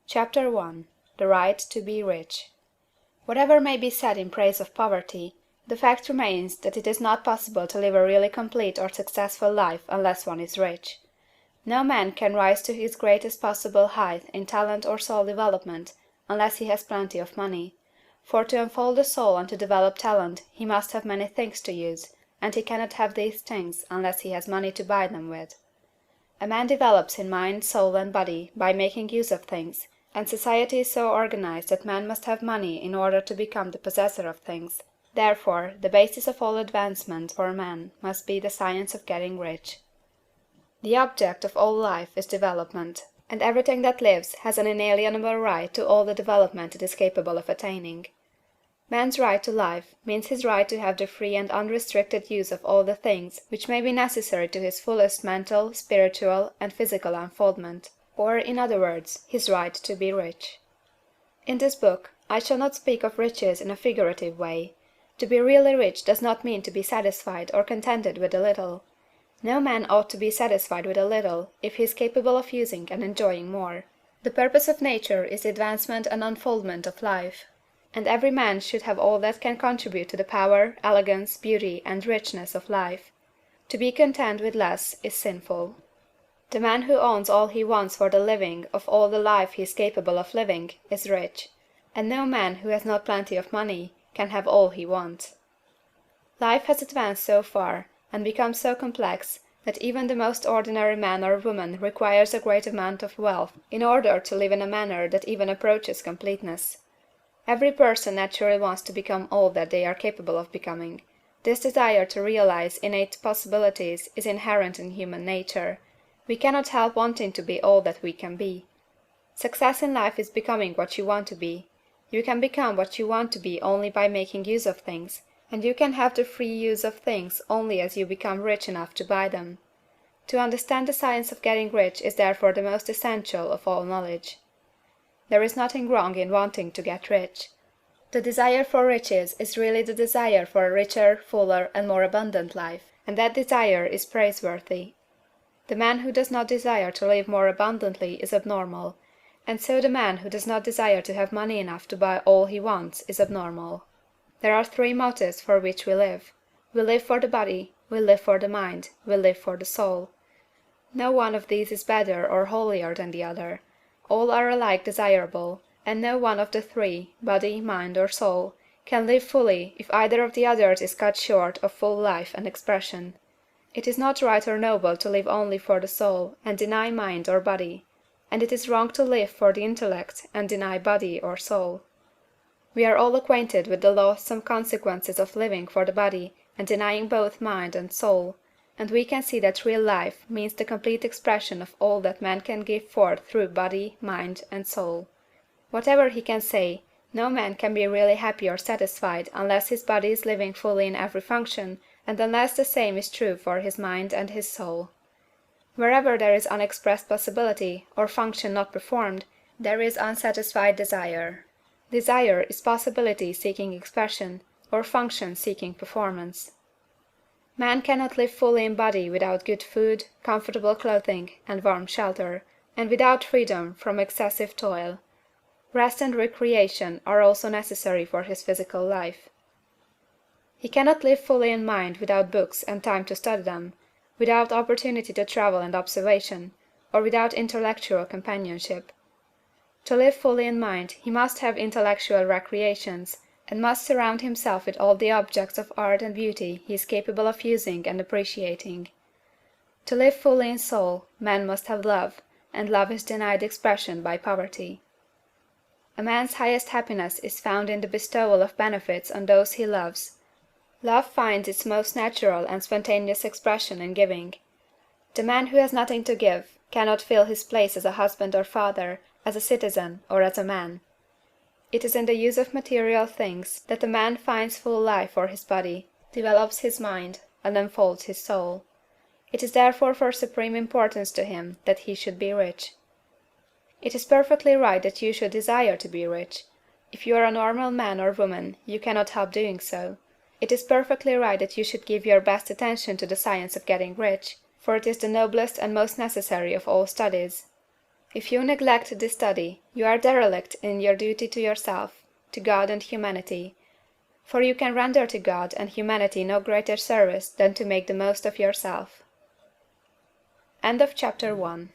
Chapter-01. The Right to be Rich. Whatever may be said in praise of poverty, the fact remains that it is not possible to live a really complete or successful life unless one is rich. No man can rise to his greatest possible height in talent or soul development unless he has plenty of money, for to unfold the soul and to develop talent he must have many things to use, and he cannot have these things unless he has money to buy them with. A man develops in mind, soul, and body by making use of things, and society is so organized that man must have money in order to become the possessor of things. Therefore, the basis of all advancement for man must be the science of getting rich. The object of all life is development, and everything that lives has an inalienable right to all the development it is capable of attaining. Man's right to life means his right to have the free and unrestricted use of all the things which may be necessary to his fullest mental, spiritual, and physical unfoldment, or, in other words, his right to be rich. In this book, I shall not speak of riches in a figurative way. To be really rich does not mean to be satisfied or contented with a little. No man ought to be satisfied with a little if he is capable of using and enjoying more. The purpose of nature is the advancement and unfoldment of life, and every man should have all that can contribute to the power, elegance, beauty, and richness of life. To be content with less is sinful. The man who owns all he wants for the living of all the life he is capable of living is rich, and no man who has not plenty of money can have all he wants. Life has advanced so far, and become so complex, that even the most ordinary man or woman requires a great amount of wealth in order to live in a manner that even approaches completeness. Every person naturally wants to become all that they are capable of becoming. This desire to realize innate possibilities is inherent in human nature. We cannot help wanting to be all that we can be. Success in life is becoming what you want to be. You can become what you want to be only by making use of things, and you can have the free use of things only as you become rich enough to buy them. To understand the science of getting rich is therefore the most essential of all knowledge. There is nothing wrong in wanting to get rich. The desire for riches is really the desire for a richer, fuller, and more abundant life, and that desire is praiseworthy. The man who does not desire to live more abundantly is abnormal, and so the man who does not desire to have money enough to buy all he wants is abnormal. There are three motives for which we live. We live for the body, we live for the mind, we live for the soul. No one of these is better or holier than the other. All are alike desirable, and no one of the three, body, mind, or soul, can live fully if either of the others is cut short of full life and expression. It is not right or noble to live only for the soul and deny mind or body, and it is wrong to live for the intellect and deny body or soul. We are all acquainted with the loathsome consequences of living for the body and denying both mind and soul, and we can see that real life means the complete expression of all that man can give forth through body, mind, and soul. Whatever he can say, no man can be really happy or satisfied unless his body is living fully in every function, and unless the same is true for his mind and his soul. Wherever there is unexpressed possibility, or function not performed, there is unsatisfied desire. Desire is possibility seeking expression, or function seeking performance. Man cannot live fully in body without good food, comfortable clothing, and warm shelter, and without freedom from excessive toil. Rest and recreation are also necessary for his physical life. He cannot live fully in mind without books and time to study them, without opportunity to travel and observation, or without intellectual companionship. To live fully in mind he must have intellectual recreations, and must surround himself with all the objects of art and beauty he is capable of using and appreciating. To live fully in soul, man must have love, and love is denied expression by poverty. A man's highest happiness is found in the bestowal of benefits on those he loves. Love finds its most natural and spontaneous expression in giving. The man who has nothing to give cannot fill his place as a husband or father, as a citizen, or as a man. It is in the use of material things that a man finds full life for his body, develops his mind, and unfolds his soul. It is therefore of supreme importance to him that he should be rich. It is perfectly right that you should desire to be rich. If you are a normal man or woman, you cannot help doing so. It is perfectly right that you should give your best attention to the science of getting rich, for it is the noblest and most necessary of all studies. If you neglect this study, you are derelict in your duty to yourself, to God and humanity; for you can render to God and humanity no greater service than to make the most of yourself. CHAPTER 2.